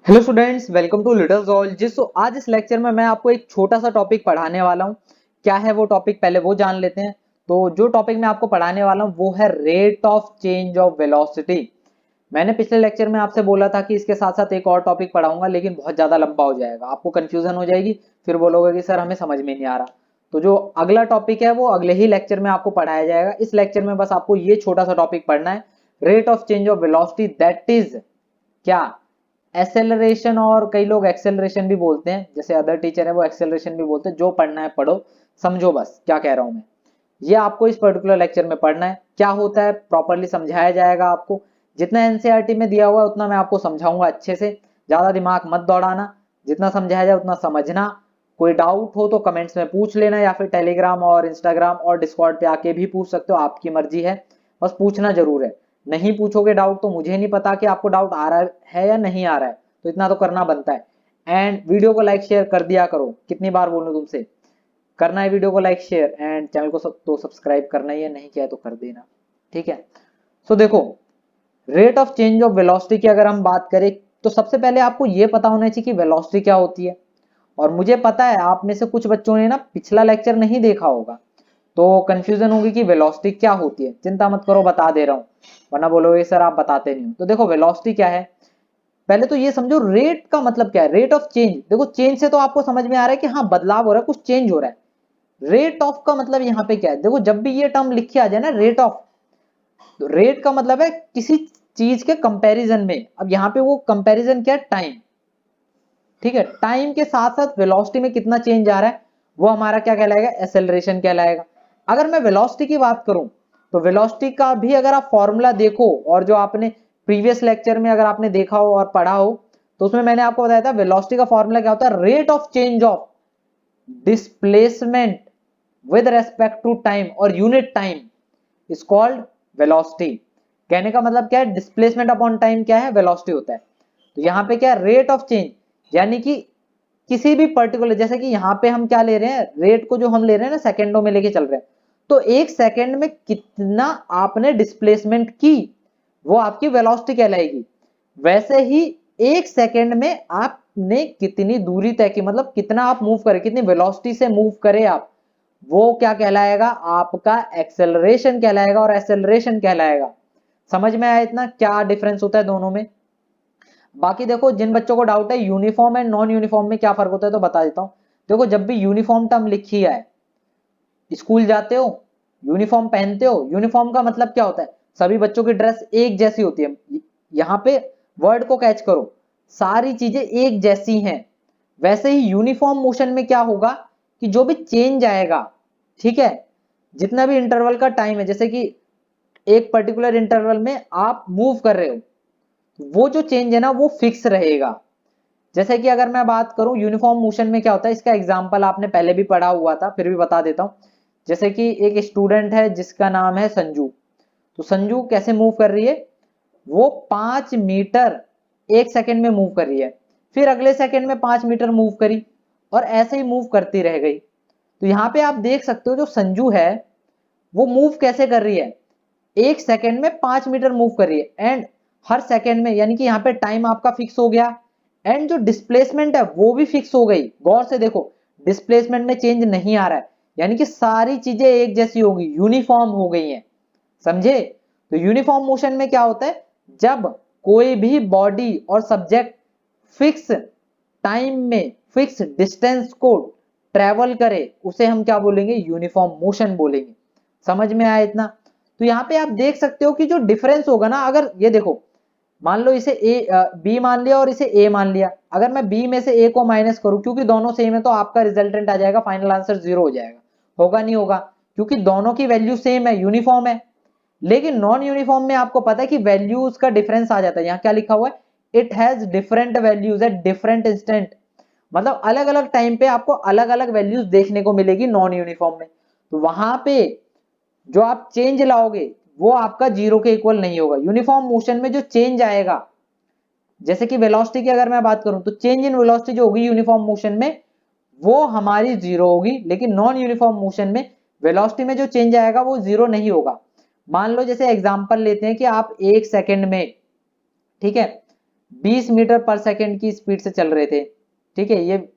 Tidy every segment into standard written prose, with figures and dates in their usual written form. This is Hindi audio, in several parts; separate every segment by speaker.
Speaker 1: Hello students, welcome to little zoologist. तो आज इस लेक्चर में मैं आपको एक छोटा सा टॉपिक पढ़ाने वाला हूँ। क्या है वो टॉपिक, पहले वो जान लेते हैं। तो जो टॉपिक मैं आपको पढ़ाने वाला हूँ वो है rate of change of velocity. मैंने पिछले लेक्चर में आपसे बोला था कि इसके साथ साथ एक और टॉपिक पढ़ाऊंगा, लेकिन बहुत ज़्यादा लंबा हो जाएगा, आपको कन्फ्यूजन हो जाएगी, फिर बोलोगे कि सर हमें समझ में नहीं आ रहा। तो जो अगला टॉपिक है वो अगले ही लेक्चर में आपको पढ़ाया जाएगा। इस लेक्चर में बस आपको ये छोटा सा टॉपिक पढ़ना है, rate of change of velocity, that is क्या एक्सेलरेशन, और कई लोग एक्सेलरेशन भी बोलते हैं, जैसे अदर टीचर है वो एक्सेलरेशन भी बोलते हैं। जो पढ़ना है पढ़ो, समझो बस क्या कह रहा हूं मैं। ये आपको इस पर्टिकुलर लेक्चर में पढ़ना है। क्या होता है प्रॉपरली समझाया जाएगा आपको। जितना एनसीईआरटी में दिया हुआ है उतना मैं आपको समझाऊंगा अच्छे से, ज्यादा दिमाग मत दौड़ाना, जितना समझाया जाए उतना समझना। कोई डाउट हो तो कमेंट्स में पूछ लेना, या फिर टेलीग्राम और इंस्टाग्राम और डिस्कॉर्ड पे आके भी पूछ सकते हो, आपकी मर्जी है, बस पूछना जरूर है। नहीं पूछोगे डाउट तो मुझे नहीं पता कि आपको डाउट आ रहा है या नहीं आ रहा है, तो इतना तो करना बनता है। एंड वीडियो को लाइक शेयर कर दिया करो, कितनी बार बोलूं तुमसे, करना है वीडियो को लाइक शेयर, एंड चैनल को तो सब्सक्राइब करना ही है, नहीं किया तो कर देना, ठीक है। सो देखो, rate of change of velocity की अगर हम बात करें तो सबसे पहले आपको यह पता होना चाहिए कि वेलोसिटी क्या होती है। और मुझे पता है आप में से कुछ बच्चों ने ना पिछला लेक्चर नहीं देखा होगा, तो कंफ्यूजन होगी कि वेलोसिटी क्या होती है। चिंता मत करो, बता दे रहा हूं, वरना बोलोगे सर आप बताते नहीं हो। तो देखो वेलोसिटी क्या है, पहले तो ये समझो रेट का मतलब क्या है। रेट ऑफ चेंज, देखो चेंज से तो आपको समझ में आ रहा है कि हाँ बदलाव हो रहा है, कुछ चेंज हो रहा है। रेट ऑफ का मतलब यहाँ पे क्या है, देखो जब भी ये टर्म लिखी आ जाए ना रेट ऑफ, तो रेट का मतलब है किसी चीज के कंपैरिजन में। अब यहाँ पे वो कंपैरिजन क्या है, टाइम, ठीक है। टाइम के साथ साथ वेलोसिटी में कितना चेंज आ रहा है वो हमारा क्या कहलाएगा, एक्सेलरेशन कहलाएगा। अगर मैं वेलोसिटी की बात करूं तो वेलोसिटी का भी अगर आप फॉर्मूला देखो, और जो आपने प्रीवियस लेक्चर में अगर आपने देखा हो और पढ़ा हो, तो उसमें मैंने आपको बताया था वेलोसिटी का फॉर्मूला क्या होता है, rate of change of displacement with respect to time और unit time is called velocity. कहने का मतलब क्या है, डिस्प्लेसमेंट अपॉन टाइम क्या है, वेलोसिटी होता है। तो यहाँ पे क्या है, रेट ऑफ चेंज, यानी कि किसी भी पर्टिकुलर, जैसे कि यहाँ पे हम क्या ले रहे हैं, रेट को जो हम ले रहे हैं ना सेकेंडों में लेके चल रहे हैं, तो एक सेकेंड में कितना आपने डिस्प्लेसमेंट की वो आपकी वेलोसिटी कहलाएगी। वैसे ही एक सेकेंड में आपने कितनी दूरी तय की, मतलब कितना आप मूव करे, कितनी वेलोसिटी से मूव करे आप, वो क्या कहलाएगा, आपका एक्सेलरेशन कहलाएगा और एक्सेलरेशन कहलाएगा। समझ में आया इतना क्या डिफरेंस होता है दोनों में। बाकी देखो जिन बच्चों को डाउट है यूनिफॉर्म एंड नॉन यूनिफॉर्म में क्या फर्क होता है तो बता देता हूं। देखो जब भी यूनिफॉर्म टर्म लिखी है, स्कूल जाते हो यूनिफॉर्म पहनते हो, यूनिफॉर्म का मतलब क्या होता है, सभी बच्चों की ड्रेस एक जैसी होती है। यहाँ पे वर्ड को कैच करो, सारी चीजें एक जैसी हैं। वैसे ही यूनिफॉर्म मोशन में क्या होगा कि जो भी चेंज आएगा, ठीक है, जितना भी इंटरवल का टाइम है, जैसे कि एक पर्टिकुलर इंटरवल में आप मूव कर रहे हो, वो जो चेंज है ना वो फिक्स रहेगा। जैसे कि अगर मैं बात करूं यूनिफॉर्म मोशन में क्या होता है, इसका एग्जांपल आपने पहले भी पढ़ा हुआ था, फिर भी बता देता हूं। जैसे कि एक स्टूडेंट है जिसका नाम है संजू, तो संजू कैसे मूव कर रही है, वो 5 मीटर एक सेकंड में मूव कर रही है, फिर अगले सेकंड में 5 मीटर मूव करी, और ऐसे ही मूव करती रह गई। तो यहाँ पे आप देख सकते हो जो संजू है वो मूव कैसे कर रही है, एक सेकंड में 5 मीटर मूव कर रही है, एंड हर सेकंड में, यानी कि यहाँ पे टाइम आपका फिक्स हो गया, एंड जो डिस्प्लेसमेंट है वो भी फिक्स हो गई। गौर से देखो, डिस्प्लेसमेंट में चेंज नहीं आ रहा है, यानी कि सारी चीजें एक जैसी होगी, यूनिफॉर्म हो गई हैं, समझे। तो यूनिफॉर्म मोशन में क्या होता है, जब कोई भी बॉडी और सब्जेक्ट फिक्स टाइम में फिक्स डिस्टेंस को ट्रेवल करे, उसे हम क्या बोलेंगे, यूनिफॉर्म मोशन बोलेंगे। समझ में आया इतना। तो यहाँ पे आप देख सकते हो कि जो डिफरेंस होगा ना, अगर ये देखो मान लो इसे ए बी मान लिया और इसे ए मान लिया, अगर मैं बी में से ए को माइनस करूं, क्योंकि दोनों सेम है तो आपका रिजल्टेंट आ जाएगा, फाइनल आंसर 0 हो जाएगा। होगा नहीं होगा, क्योंकि दोनों की वैल्यू सेम है, यूनिफॉर्म है। लेकिन नॉन यूनिफॉर्म में आपको पता है कि वैल्यूज का डिफरेंस आ जाता है। यहाँ क्या लिखा हुआ है, it has different values at different instant, मतलब अलग अलग टाइम पे आपको अलग अलग वैल्यूज देखने को मिलेगी नॉन यूनिफॉर्म में। तो वहां पे जो आप चेंज लाओगे वो आपका 0 के इक्वल नहीं होगा। यूनिफॉर्म मोशन में जो चेंज आएगा, जैसे कि वेलोसिटी की अगर मैं बात करूं तो चेंज इन वेलोसिटी जो होगी यूनिफॉर्म मोशन में वो हमारी 0 होगी, लेकिन नॉन यूनिफॉर्म मोशन में वेलोसिटी में जो चेंज आएगा वो 0 नहीं होगा। मान लो जैसे एग्जांपल लेते हैं कि आप एक सेकंड में, ठीक है, 20 मीटर पर सेकेंड की स्पीड से चल रहे थे, ठीक है, ये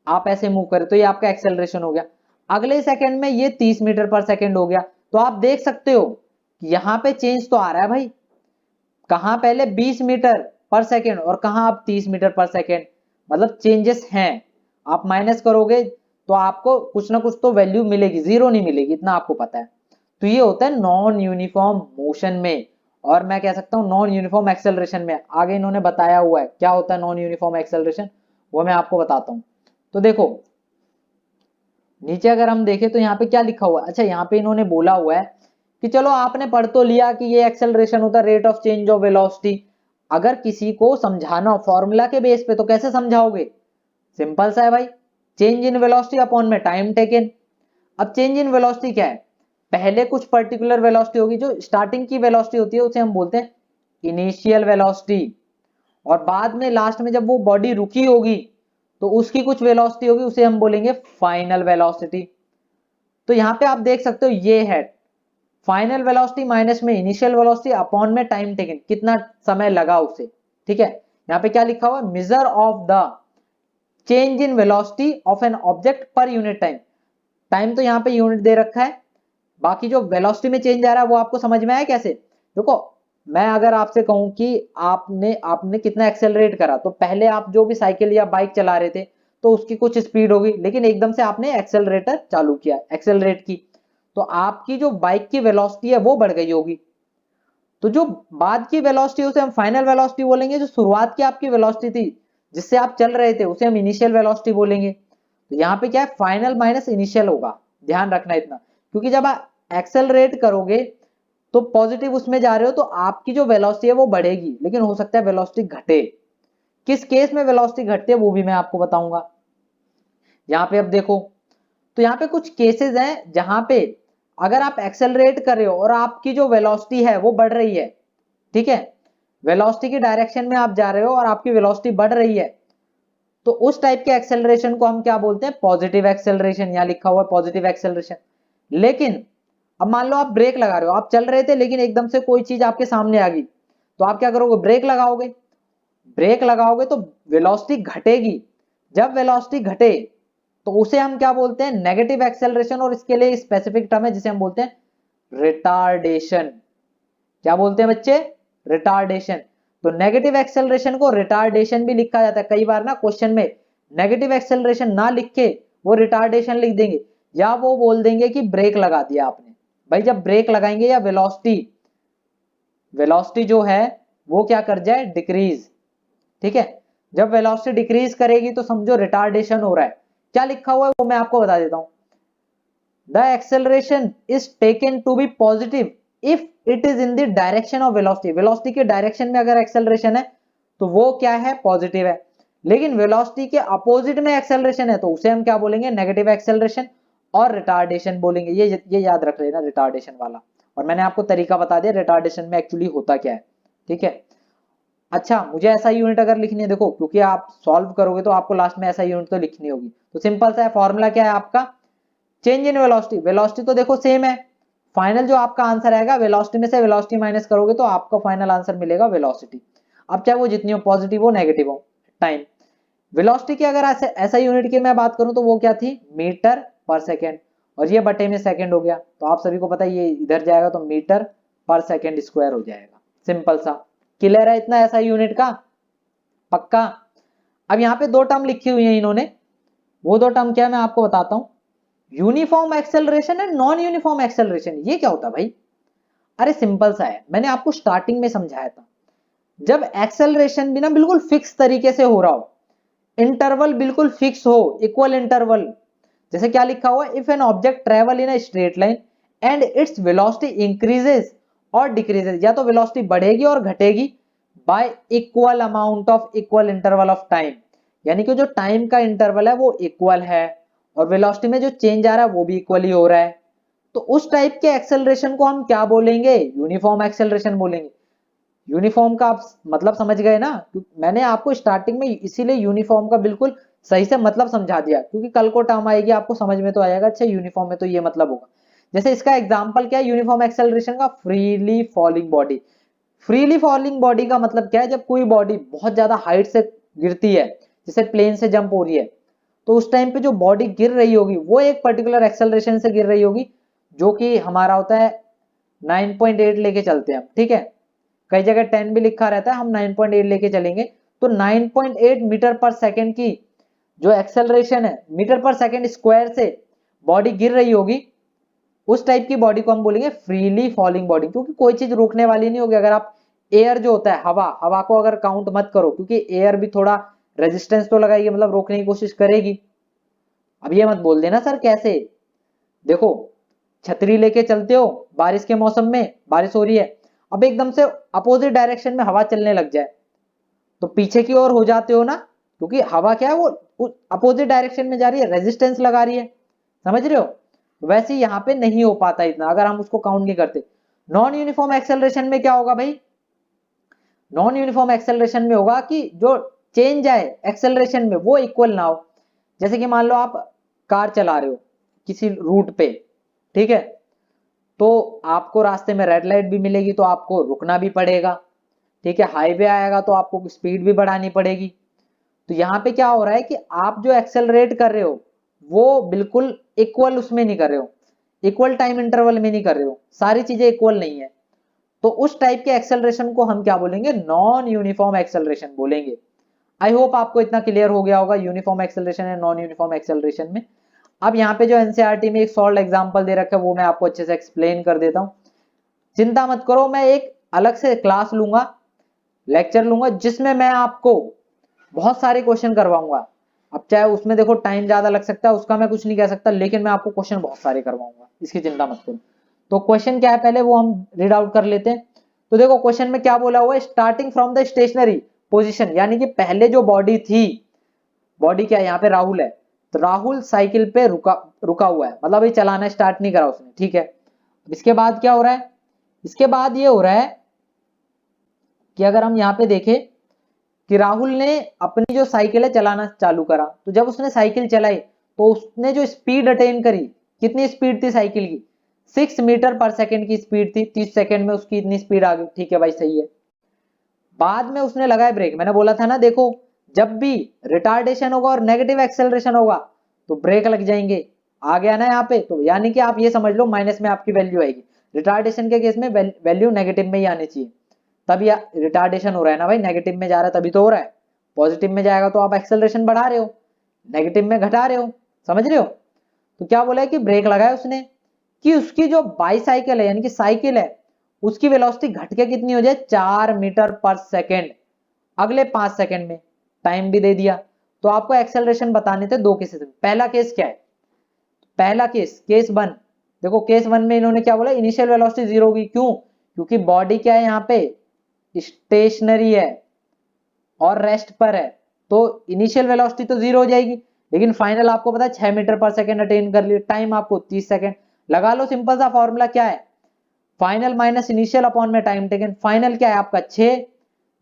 Speaker 1: आप ऐसे मूव करें तो ये आपका एक्सेलरेशन हो गया। अगले सेकंड में ये 30 मीटर पर सेकंड हो गया। तो आप देख सकते हो कि यहाँ पे चेंज तो आ रहा है भाई, कहाँ पहले 20 मीटर पर सेकंड और कहाँ आप 30 मीटर पर सेकंड, मतलब चेंजेस हैं। आप माइनस करोगे तो आपको कुछ ना कुछ तो वैल्यू मिलेगी, जीरो नहीं मिलेगी, इतना आपको पता है। तो ये होता है नॉन यूनिफॉर्म मोशन में, और मैं कह सकता हूँ नॉन यूनिफॉर्म एक्सेलरेशन में। आगे इन्होंने बताया हुआ है क्या होता है नॉन यूनिफॉर्म एक्सेलरेशन, वो मैं आपको बताता हूँ। तो देखो नीचे अगर हम देखें तो यहाँ पे क्या लिखा हुआ है, अच्छा यहाँ पे इन्होंने बोला हुआ है कि चलो आपने पढ़ तो लिया कि ये एक्सेलरेशन होता है rate of change of velocity. अगर किसी को समझाना फॉर्मूला के बेस पे तो कैसे समझाओगे, सिंपल सा है भाई, चेंज इन वेलोसिटी अपॉन में टाइम टेकन। अब चेंज इन वेलोसिटी क्या है, पहले कुछ पर्टिकुलर वेलोसिटी होगी, जो स्टार्टिंग की वेलोसिटी होती है उसे हम बोलते हैं इनिशियल वेलोसिटी, और बाद में लास्ट में जब वो बॉडी रुकी होगी तो उसकी कुछ वेलोसिटी होगी, उसे हम बोलेंगे फाइनल वेलोसिटी। तो यहाँ पे आप देख सकते हो ये है फाइनल वेलोसिटी माइनस में इनिशियल वेलोसिटी अपॉन में टाइम टेकन, कितना समय लगा उसे, ठीक है। यहाँ पे क्या लिखा हुआ है, measure of the change in velocity of an object per unit time. Time तो यहाँ पे यूनिट दे रखा है, बाकी जो वेलोसिटी में चेंज आ रहा है वो आपको समझ में आया कैसे। देखो मैं अगर आपसे कहूं कि आपने आपने कितना एक्सेलरेट करा, तो पहले आप जो भी साइकिल या बाइक चला रहे थे तो उसकी कुछ स्पीड होगी, लेकिन एकदम से आपने एक्सेलरेटर चालू किया, एक्सेलरेट की, तो आपकी जो बाइक की वेलोसिटी है वो बढ़ गई होगी। तो जो बाद की वेलोसिटी उसे हम फाइनल वेलोसिटी बोलेंगे, जो शुरुआत की आपकी वेलोसिटी थी जिससे आप चल रहे थे उसे हम इनिशियल वेलोसिटी बोलेंगे। तो यहाँ पे क्या है, फाइनल माइनस इनिशियल होगा, ध्यान रखना इतना, क्योंकि जब आप एक्सेलरेट करोगे तो पॉजिटिव उसमें जा रहे हो तो आपकी जो वेलोसिटी है वो बढ़ेगी, लेकिन हो सकता है वेलोसिटी घटे। किस केस में वेलोसिटी घटती है वो भी मैं आपको बताऊंगा। यहाँ पे अब देखो, तो यहाँ पे कुछ केसेस हैं जहां पे अगर आप एक्सेलरेट कर रहे हो और आपकी जो वेलोसिटी है वो बढ़ रही है, ठीक है, वेलोसिटी की डायरेक्शन में आप जा रहे हो और आपकी वेलोसिटी बढ़ रही है, तो उस टाइप के एक्सेलरेशन को हम क्या बोलते हैं, पॉजिटिव एक्सेलरेशन। यहाँ लिखा हुआ है पॉजिटिव एक्सेलरेशन। लेकिन अब मान लो आप ब्रेक लगा रहे हो, आप चल रहे थे लेकिन एकदम से कोई चीज आपके सामने आ गई, तो आप क्या करोगे, ब्रेक लगाओगे। ब्रेक लगाओगे तो वेलोसिटी घटेगी, जब वेलोसिटी घटे तो उसे हम क्या बोलते हैं, नेगेटिव एक्सेलरेशन, और इसके लिए स्पेसिफिक टर्म है जिसे हम बोलते हैं रिटार्डेशन। क्या बोलते हैं बच्चे, रिटार्डेशन। तो नेगेटिव एक्सेलरेशन को रिटार्डेशन भी लिखा जाता है, कई बार ना क्वेश्चन में नेगेटिव एक्सेलरेशन ना लिख के वो रिटार्डेशन लिख देंगे, या वो बोल देंगे कि ब्रेक लगा दिया आपने। भाई जब ब्रेक लगाएंगे या वेलोसिटी वेलोसिटी जो है वो क्या कर जाए, डिक्रीज, ठीक है। जब वेलोसिटी डिक्रीज करेगी तो समझो रिटार्डेशन हो रहा है। क्या लिखा हुआ है वो मैं आपको बता देता हूं, the acceleration is taken to be positive if it is in the direction of velocity. Velocity के डायरेक्शन में अगर एक्सेलरेशन है तो वो क्या है, पॉजिटिव है। लेकिन वेलोसिटी के अपोजिट में एक्सेलरेशन है तो उसे हम क्या बोलेंगे, नेगेटिव एक्सेलरेशन और रिटार्डेशन बोलेंगे। ये याद रख लेना रिटार्डेशन वाला, और मैंने आपको तरीका बता दिया रिटार्डेशन में एक्चुअली होता क्या है, ठीक है। अच्छा मुझे ऐसा यूनिट अगर लिखनी है, देखो क्योंकि आप सॉल्व करोगे तो आपको लास्ट में ऐसा यूनिट तो लिखनी होगी, तो सिंपल सा है, फॉर्मूला क्या है आपका, चेंज इन वेलोसिटी। वेलोसिटी तो देखो सेम है, फाइनल जो आपका आंसर आएगा वेलोसिटी में से वेलोसिटी माइनस करोगे तो आपका फाइनल आंसर मिलेगा वेलोसिटी। अब चाहे वो जितनी हो, पॉजिटिव हो नेगेटिव हो, टाइम। वेलोसिटी की अगर ऐसा यूनिट की मैं बात करूं तो वो क्या थी, मीटर पर सेकेंड, और ये बटे में सेकेंड हो गया, तो आप सभी को पता है ये इधर जाएगा तो मीटर पर सेकेंड स्क्वायर हो जाएगा। सिंपल सा, क्लियर है इतना ऐसा यूनिट का, पक्का। अब यहाँ पे दो टर्म लिखी हुई है इन्होंने, वो दो टर्म क्या है मैं आपको बताता हूं, uniform acceleration and non uniform acceleration. ये क्या होता है भाई, अरे सिंपल सा है, मैंने आपको स्टार्टिंग में समझाया था, जब एक्सेलरेशन भी ना बिल्कुल फिक्स तरीके से हो रहा हो, इंटरवल बिल्कुल फिक्स हो, इक्वल इंटरवल, जैसे क्या लिखा हुआ है, if an object travel in a straight line and its velocity increases और डिक्रीजेस, या तो वेलोसिटी बढ़ेगी और घटेगी by equal amount of equal interval of time, यानी कि जो टाइम का इंटरवल है वो इक्वल है और वेलोसिटी में जो चेंज आ रहा है वो भी इक्वली हो रहा है, तो उस टाइप के एक्सेलरेशन को हम क्या बोलेंगे, यूनिफॉर्म एक्सेलरेशन बोलेंगे। यूनिफॉर्म का आप मतलब समझ गए ना, मैंने आपको स्टार्टिंग में इसीलिए यूनिफॉर्म का बिल्कुल सही से मतलब समझा दिया, क्योंकि कल को टर्म आएगी आपको समझ में तो आएगा, अच्छा यूनिफॉर्म में तो ये मतलब होगा। जैसे इसका एग्जांपल क्या है यूनिफॉर्म एक्सेलरेशन का, freely falling body. Freely falling body का मतलब क्या है, जब कोई बॉडी बहुत ज्यादा हाइट से गिरती है, जैसे प्लेन से जंप हो रही है, तो उस टाइम पे जो बॉडी गिर रही होगी वो एक पर्टिकुलर एक्सेलरेशन से गिर रही होगी, जो कि हमारा होता है 9.8 लेके चलते हैं हम, ठीक है। कई जगह 10 भी लिखा रहता है, हम 9.8 लेके चलेंगे। तो 9.8 मीटर पर सेकेंड की जो एक्सेलरेशन है, मीटर पर सेकेंड स्क्वायर से बॉडी गिर रही होगी, उस टाइप की बॉडी को हम बोलेंगे फ्रीली फॉलिंग बॉडी, क्योंकि कोई चीज रोकने वाली नहीं होगी। अगर आप एयर जो होता है, हवा, हवा को अगर काउंट मत करो, क्योंकि एयर भी थोड़ा रेजिस्टेंस तो लगाएगी, मतलब रोकने की कोशिश करेगी। अब ये मत बोल देना सर कैसे, देखो छतरी लेके चलते हो, बारिश के मौसम में बारिश हो रही है, अब एकदम से अपोजिट डायरेक्शन में हवा चलने लग जाए तो पीछे की ओर हो जाते हो ना, क्योंकि हवा क्या है वो अपोजिट डायरेक्शन में जा रही है, रेजिस्टेंस लगा रही है, समझ रहे हो। वैसे यहाँ पे नहीं हो पाता इतना, अगर हम उसको काउंट नहीं करते। नॉन यूनिफॉर्म एक्सेलरेशन में क्या होगा भाई, नॉन यूनिफॉर्म एक्सेलरेशन में होगा कि जो चेंज आए एक्सेलरेशन में वो इक्वल ना हो। जैसे कि मान लो आप कार चला रहे हो किसी रूट पे, ठीक है, तो आपको रास्ते में रेड लाइट भी मिलेगी तो आपको रुकना भी पड़ेगा, ठीक है। हाईवे आएगा तो आपको स्पीड भी बढ़ानी पड़ेगी। तो यहाँ पे क्या हो रहा है कि आप जो एक्सेलरेट कर रहे हो वो बिल्कुल इक्वल उसमें नहीं कर रहे हो, इक्वल टाइम इंटरवल में नहीं कर रहे हो, सारी चीजें इक्वल नहीं है। तो उस टाइप के एक्सेलरेशन को हम क्या बोलेंगे, नॉन यूनिफॉर्म एक्सेलरेशन बोलेंगे। आई होप आपको इतना क्लियर हो गया होगा uniform acceleration and non uniform acceleration में। अब यहाँ पे जो एनसीईआरटी में एक सॉल्व एग्जांपल दे रखा है वो मैं आपको अच्छे से एक्सप्लेन कर देता हूँ। चिंता मत करो, मैं एक अलग से क्लास लूंगा, लेक्चर लूंगा, जिसमें मैं आपको बहुत सारे क्वेश्चन करवाऊंगा। अब चाहे उसमें देखो टाइम ज्यादा लग सकता है, उसका मैं कुछ नहीं कह सकता, लेकिन मैं आपको क्वेश्चन बहुत सारे करवाऊंगा, इसकी चिंता मत करो। तो क्वेश्चन क्या है पहले वो हम रीड आउट कर लेते हैं। तो देखो क्वेश्चन में क्या बोला हुआ है, starting from the stationary position, यानी कि पहले जो बॉडी थी, बॉडी क्या है यहाँ पे राहुल है, तो राहुल साइकिल पे रुका हुआ है, मतलब ये चलाना स्टार्ट नहीं करा उसने, ठीक है। इसके बाद क्या हो रहा है, इसके बाद ये हो रहा है कि अगर हम यहाँ पे देखें कि राहुल ने अपनी जो साइकिल है चलाना चालू करा, तो जब उसने साइकिल चलाई तो उसने जो स्पीड अटेन करी, कितनी स्पीड थी साइकिल की, 6 मीटर पर सेकेंड की स्पीड थी, 30 सेकेंड में उसकी इतनी स्पीड आ गई, ठीक है भाई सही है। बाद में उसने लगाया ब्रेक, मैंने बोला था ना देखो जब भी रिटार्डेशन होगा और नेगेटिव एक्सेलरेशन होगा तो ब्रेक लग जाएंगे, आ गया ना यहाँ पे। तो यानी कि आप ये समझ लो माइनस में आपकी वैल्यू आएगी, रिटार्डेशन के केस में वैल्यू नेगेटिव में ही आनी चाहिए, तब या रिटार्डेशन हो रहा है ना भाई, नेगेटिव में जा रहा है तभी तो हो रहा है। पॉजिटिव में जाएगा तो आप एक्सेलरेशन बढ़ा रहे हो, नेगेटिव में घटा रहे हो, समझ रहे हो। तो क्या बोला है कि ब्रेक लगाया उसने कि उसकी जो बाईसाइकिल है यानी कि साइकिल है उसकी वेलोसिटी घट के कितनी हो जाए, 4 मीटर पर सेकेंड अगले 5 सेकेंड में, टाइम भी दे दिया। तो आपको एक्सेलरेशन बताने थे दो केसेस में। पहला केस क्या है, पहला केस वन, देखो केस वन में इन्होंने क्या बोला, इनिशियल वेलोसिटी जीरो होगी, क्यों, क्योंकि बॉडी क्या है यहाँ पे स्टेशनरी है और रेस्ट पर है, तो इनिशियल वेलोसिटी तो जीरो हो जाएगी, लेकिन फाइनल आपको पता है 6 मीटर पर सेकेंड अटेन कर लिया, टाइम आपको 30 सेकेंड लगा लो। सिंपल सा फॉर्मूला क्या है, फाइनल माइनस इनिशियल अपॉन में टाइम टेकन, फाइनल क्या है आपका 6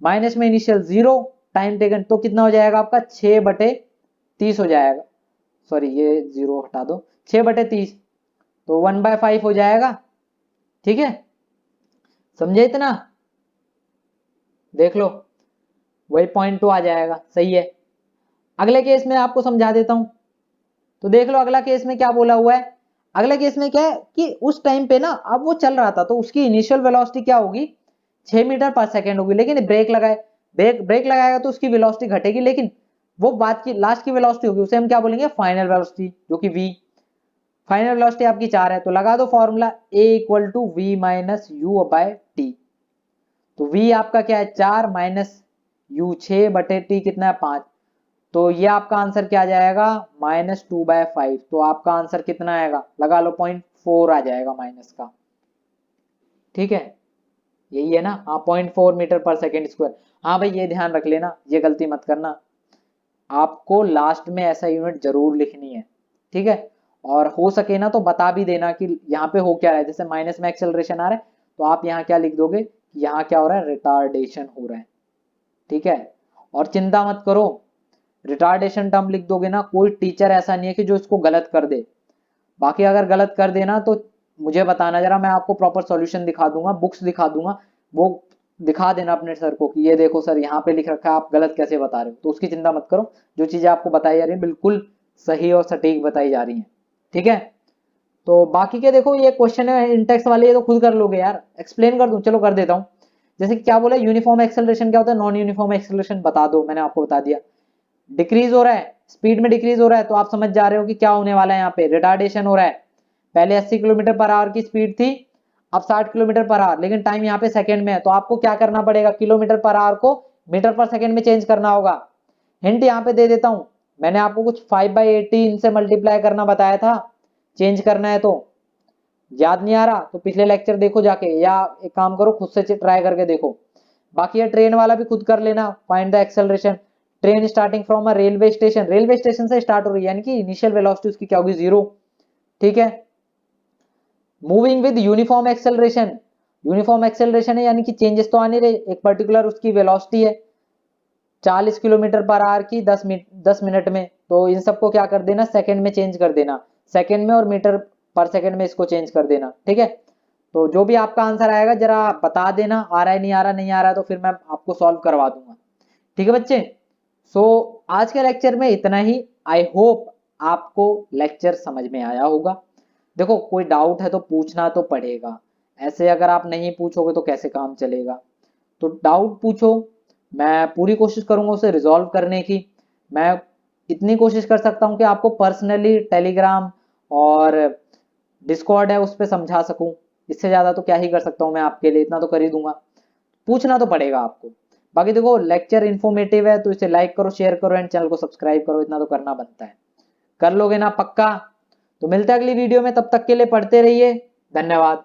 Speaker 1: माइनस में इनिशियल 0 टाइम टेकन, तो कितना हो जाएगा आपका 6/30 हो जाएगा, सॉरी ये 0 हटा दो, 6/30 तो 1/5 हो जाएगा, ठीक है, समझे इतना, देख लो वही 0.2 आ जाएगा, सही है। अगले केस में आपको समझा देता हूं, तो देख लो अगला केस में क्या बोला हुआ है। अगले केस में क्या है कि उस टाइम पे ना अब वो चल रहा था तो उसकी इनिशियल वेलोसिटी क्या होगी, 6 मीटर पर सेकेंड होगी, लेकिन ब्रेक लगाए, ब्रेक लगाएगा तो उसकी वेलोसिटी घटेगी, लेकिन वो बात की लास्ट की वेलोसिटी होगी, उसे हम क्या बोलेंगे फाइनल वेलोसिटी, जो कि v, फाइनल वेलोसिटी आपकी 4 है, तो लगा दो formula a equal to v minus u by t. तो v आपका क्या है 4 माइनस u 6/t कितना है 5, तो ये आपका आंसर क्या आ जाएगा -2/5, तो आपका आंसर कितना आएगा, लगा लो 0.4 आ जाएगा माइनस का, ठीक है, यही है ना, हाँ 0.4 मीटर पर सेकेंड स्क्वायर। हाँ भाई ये ध्यान रख लेना, ये गलती मत करना, आपको लास्ट में ऐसा यूनिट जरूर लिखनी है, ठीक है। और हो सके ना तो बता भी देना कि यहाँ पे हो क्या रहा है, जैसे माइनस में एक्सेलरेशन आ रहा है तो आप यहाँ क्या लिख दोगे, यहाँ क्या हो रहा है, रिटार्डेशन हो रहा है, ठीक है। और चिंता मत करो, रिटार्डेशन टर्म लिख दोगे ना, कोई टीचर ऐसा नहीं है कि जो इसको गलत कर दे, बाकी अगर गलत कर देना तो मुझे बताना जरा, मैं आपको प्रॉपर सॉल्यूशन दिखा दूंगा, बुक्स दिखा दूंगा, वो दिखा देना अपने सर को कि ये देखो सर यहाँ पे लिख रखा है, आप गलत कैसे बता रहे हो। तो उसकी चिंता मत करो, जो चीजें आपको बताई जा रही है बिल्कुल सही और सटीक बताई जा रही हैं, ठीक है। तो बाकी के देखो ये क्वेश्चन है इंटेक्स वाले, ये तो खुद कर लोगे यार, एक्सप्लेन कर दूं, चलो कर देता हूँ। जैसे कि क्या बोला, यूनिफॉर्म एक्सेलरेशन क्या होता है, नॉन यूनिफॉर्म एक्सेलरेशन बता दो, मैंने आपको बता दिया। डिक्रीज हो रहा है, स्पीड में डिक्रीज हो रहा है, तो आप समझ जा रहे हो कि क्या होने वाला है यहाँ पे, रिटार्डेशन हो रहा है। पहले 80 किलोमीटर पर आवर की स्पीड थी, अब 60 किलोमीटर पर आवर, लेकिन टाइम यहाँ पे सेकंड में है, तो आपको क्या करना पड़ेगा, किलोमीटर पर आवर को मीटर पर सेकंड में चेंज करना होगा। हिंट यहाँ पे दे देता हूँ, मैंने आपको कुछ 5/18 से मल्टीप्लाई करना बताया था, चेंज करना है तो याद नहीं आ रहा तो पिछले लेक्चर देखो जाके, या एक काम करो खुद से ट्राई करके देखो। बाकी ये ट्रेन वाला भी खुद कर लेना, find the acceleration. Train starting from a railway station, railway station से स्टार्ट हो रही है, यानी कि इनिशियल वेलोसिटी उसकी क्या होगी, 0, ठीक है। Moving with uniform acceleration, uniform acceleration है यानी कि चेंजेस तो आने रहे, एक पर्टिकुलर उसकी वेलोसिटी है 40 किलोमीटर पर आवर की 10 मिनट में, तो इन सबको क्या कर देना, सेकंड में चेंज कर देना, सेकंड में और मीटर पर सेकंड में इसको चेंज कर देना, ठीक है। तो जो भी आपका आंसर आएगा जरा बता देना, आ रहा है नहीं आ रहा, नहीं आ रहा है तो फिर मैं आपको सॉल्व करवा दूंगा, ठीक है बच्चे। सो आज के लेक्चर में इतना ही। आई होप आपको लेक्चर समझ में आया होगा। देखो कोई डाउट है तो पूछना तो पड़ेगा, ऐसे अगर आप नहीं पूछोगे तो कैसे काम चलेगा। तो डाउट पूछो, मैं पूरी कोशिश करूंगा उसे रिजॉल्व करने की। मैं इतनी कोशिश कर सकता हूं कि आपको पर्सनली टेलीग्राम और डिस्कॉर्ड है उस पर समझा सकूं, इससे ज्यादा तो क्या ही कर सकता हूं मैं आपके लिए, इतना तो कर ही दूंगा। पूछना तो पड़ेगा आपको। बाकी देखो लेक्चर इन्फॉर्मेटिव है तो इसे लाइक करो, शेयर करो एंड चैनल को सब्सक्राइब करो, इतना तो करना बनता है। कर लोगे ना पक्का? तो मिलते हैं अगली वीडियो में, तब तक के लिए पढ़ते रहिए, धन्यवाद।